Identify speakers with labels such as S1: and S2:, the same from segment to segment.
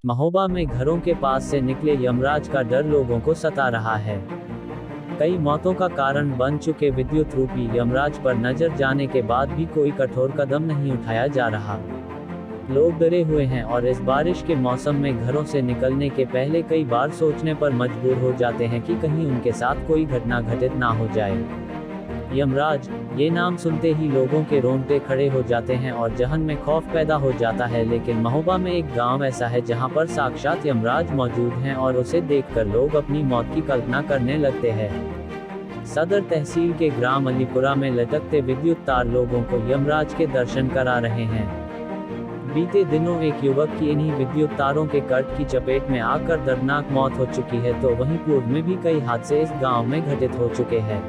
S1: महोबा में घरों के पास से निकले यमराज का डर लोगों को सता रहा है। कई मौतों का कारण बन चुके विद्युत रूपी यमराज पर नजर जाने के बाद भी कोई कठोर कदम नहीं उठाया जा रहा। लोग डरे हुए हैं और इस बारिश के मौसम में घरों से निकलने के पहले कई बार सोचने पर मजबूर हो जाते हैं कि कहीं उनके साथ कोई घटना घटित ना हो जाए। यमराज, ये नाम सुनते ही लोगों के रोंगटे खड़े हो जाते हैं और जहन में खौफ पैदा हो जाता है। लेकिन महोबा में एक गांव ऐसा है जहां पर साक्षात यमराज मौजूद हैं और उसे देखकर लोग अपनी मौत की कल्पना करने लगते हैं। सदर तहसील के ग्राम अलीपुरा में लटकते विद्युत तार लोगों को यमराज के दर्शन करा रहे हैं। बीते दिनों एक युवक की इन्हीं विद्युत तारों के कट की चपेट में आकर दर्दनाक मौत हो चुकी है, तो वहीं पूर्व में भी कई हादसे इस गांव में घटित हो चुके हैं।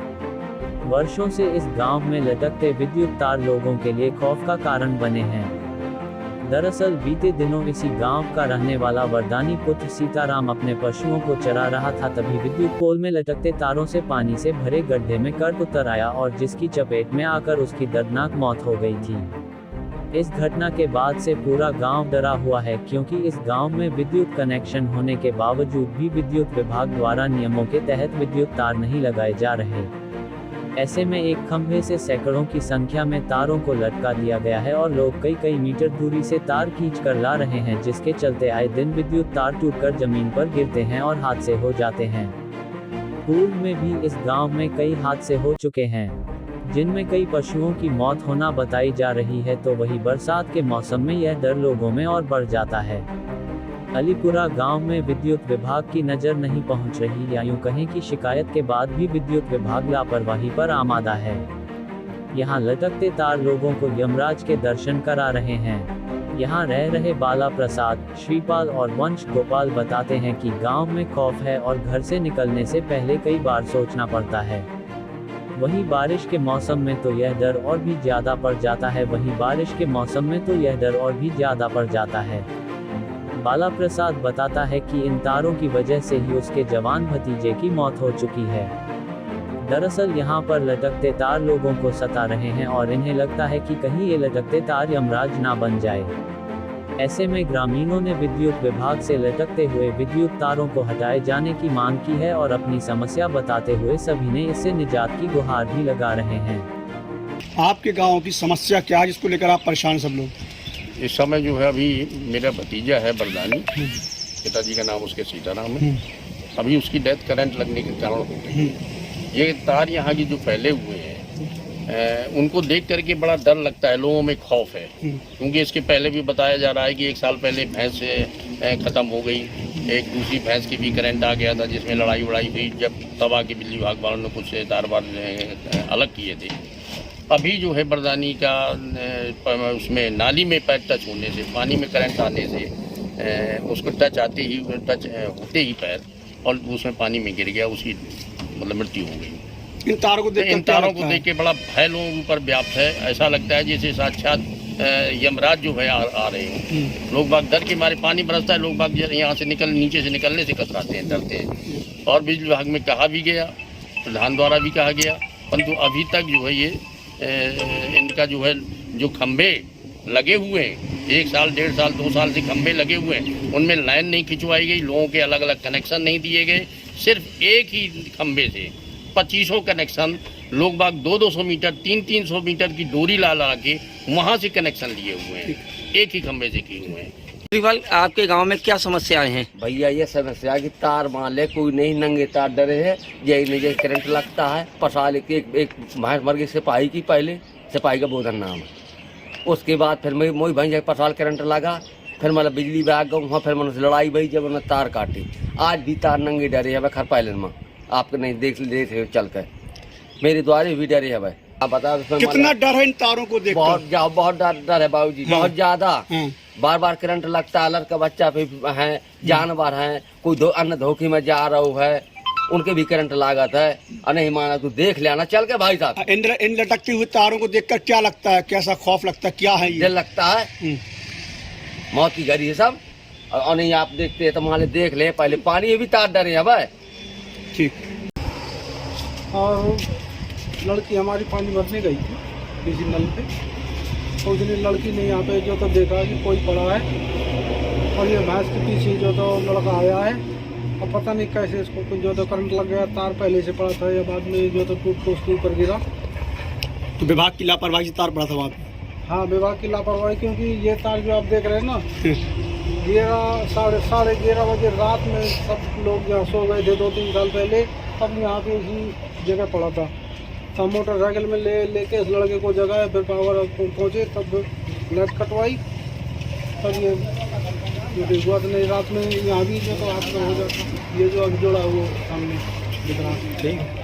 S1: वर्षों से इस गांव में लटकते विद्युत तार लोगों के लिए खौफ का कारण बने हैं। दरअसल बीते दिनों इसी गांव का रहने वाला वरदानी पुत्र सीताराम अपने पशुओं को चरा रहा था, तभी विद्युत पोल में लटकते तारों से पानी से भरे गड्ढे में कट उतर आया और जिसकी चपेट में आकर उसकी दर्दनाक मौत हो गई थी। इस घटना के बाद से पूरा गांव डरा हुआ है, क्योंकि इस गांव में विद्युत कनेक्शन होने के बावजूद भी विद्युत विभाग द्वारा नियमों के तहत विद्युत तार नहीं लगाए जा रहे। ऐसे में एक खंभे से सैकड़ों की संख्या में तारों को लटका दिया गया है और लोग कई मीटर दूरी से तार खींच कर ला रहे हैं, जिसके चलते आए दिन विद्युत तार टूटकर जमीन पर गिरते हैं और हादसे हो जाते हैं। पूर्व में भी इस गांव में कई हादसे हो चुके हैं, जिनमें कई पशुओं की मौत होना बताई जा रही है, तो वही बरसात के मौसम में यह डर लोगों में और बढ़ जाता है। अलीपुरा गांव में विद्युत विभाग की नजर नहीं पहुंच रही, या यूं कहें कि शिकायत के बाद भी विद्युत विभाग लापरवाही पर आमादा है। यहां लटकते तार लोगों को यमराज के दर्शन करा रहे हैं। यहां रह रहे बाला प्रसाद, श्रीपाल और वंश गोपाल बताते हैं कि गांव में खौफ है और घर से निकलने से पहले कई बार सोचना पड़ता है। वहीं बारिश के मौसम में तो यह डर और भी ज्यादा बढ़ जाता है। बाला प्रसाद बताता है कि इन तारों की वजह से ही उसके जवान भतीजे की मौत हो चुकी है। दरअसल यहाँ पर लटकते तार लोगों को सता रहे हैं और इन्हें लगता है कि कहीं ये लटकते तार यमराज ना बन जाए। ऐसे में ग्रामीणों ने विद्युत विभाग से लटकते हुए विद्युत तारों को हटाए जाने की मांग की है और अपनी समस्या बताते हुए सभी ने इससे निजात की गुहार भी लगा रहे हैं।
S2: आपके गाँव की समस्या क्या है जिसको लेकर आप परेशान सब लोग?
S3: इस समय जो है अभी मेरा भतीजा है बरदानी, पिताजी का नाम उसके सीताराम है। अभी उसकी डेथ करंट लगने के कारण हो गई। ये तार यहाँ की जो फैले हुए हैं उनको देख करके बड़ा डर लगता है, लोगों में खौफ है। क्योंकि इसके पहले भी बताया जा रहा है कि 1 साल पहले भैंस ख़त्म हो गई, एक दूसरी भैंस की भी करंट आ गया था जिसमें लड़ाई हुई, जब तब आके बिजली विभाग वालों ने कुछ तार अलग किए थे। अभी जो है बरदानी का उसमें नाली में पैर टच होने से, पानी में करंट आने से उसको टच होते ही पैर और उसमें पानी में गिर गया, उसकी मतलब मृत्यु हो गई। इन तारों को देख के बड़ा भय लोगों के ऊपर व्याप्त है। ऐसा लगता है जैसे साक्षात यमराज जो है आ रहे हैं। लोग बाग डर के मारे, पानी बरसता है, लोग बाग यहाँ से नीचे से निकलने से कतराते हैं, डरते हैं। और बिजली विभाग में कहा भी गया, प्रधान द्वारा भी कहा गया, परंतु अभी तक जो है ये इनका जो है जो खंभे लगे हुए हैं, 1 साल 1.5 साल 2 साल से खंभे लगे हुए हैं, उनमें लाइन नहीं खिंचवाई गई, लोगों के अलग अलग कनेक्शन नहीं दिए गए। सिर्फ एक ही खंभे से 2500 कनेक्शन, लोग बाग 200 मीटर 300 मीटर की डोरी ला के वहाँ से कनेक्शन लिए हुए हैं, एक ही खंभे से किए हुए हैं।
S4: आपके गांव में क्या समस्याएं हैं?
S5: भैया ये समस्या की तार मान ले, कोई नहीं, नंगे तार डरे है, यही नहीं जैसे करंट लगता है। पसाल एक भैंस मर गई सिपाही की, पहले सिपाही का बोधन नाम है। उसके बाद फिर मोई भैंस पसाल करंट लगा, फिर मतलब बिजली बैग गई वहाँ, फिर मतलब लड़ाई भई, जब उन्होंने तार काटी। आज भी तार नंगे डरे है खर पहले में, आपको नहीं देख चल कर मेरे द्वारे भी डरे है भाई। आप बता
S2: कितना डर है इन तारों को देख?
S5: बहुत डर है बाबूजी, बहुत ज्यादा। बार करंट लगता है, लड़का बच्चा भी है, जानवर है, कोई अन्य धोखे में जा रहा है, उनके भी करंट लागत है। नहीं माना तो देख लेना चल के भाई साहब।
S2: इन लटकती हुई तारों को देखकर क्या लगता है, कैसा खौफ लगता है, क्या है ये?
S5: लगता है मौत की घड़ी है सब। और नहीं आप देखते तो मान देख ले, पहले पानी ये भी तार डरे है भाई।
S2: ठीक। और लड़की हमारी पानी भरने गई थी किसी नल पे, उस दिन लड़की नहीं यहाँ पे जो तो देखा कि कोई पड़ा है
S6: और ये भैंस के पीछे जो तो लड़का आया है, अब पता नहीं कैसे इसको जो तो करंट लग गया, तार पहले से पड़ा था या बाद में जो तो टूट के उसके ऊपर गिरा।
S2: तो विभाग की लापरवाही से तार पड़ा था वहाँ पे।
S6: हाँ, विभाग की लापरवाही, क्योंकि ये तार जो आप देख रहे हैं ना, 11 बजे रात में सब लोग यहाँ सो गए थे 2-3 साल पहले, तब यहाँ पे इसी जगह पड़ा था। तब मोटरसाइकिल में लेके इस लड़के को जगाया, फिर पावर पहुँचे, तब लाइट कटवाई, तब ये जो हुआ। तो नहीं रात में यहाँ भी जो तो हाथ में हो जाता, ये जो अभी जोड़ा वो सामने दिख रहा है।
S2: ठीक है।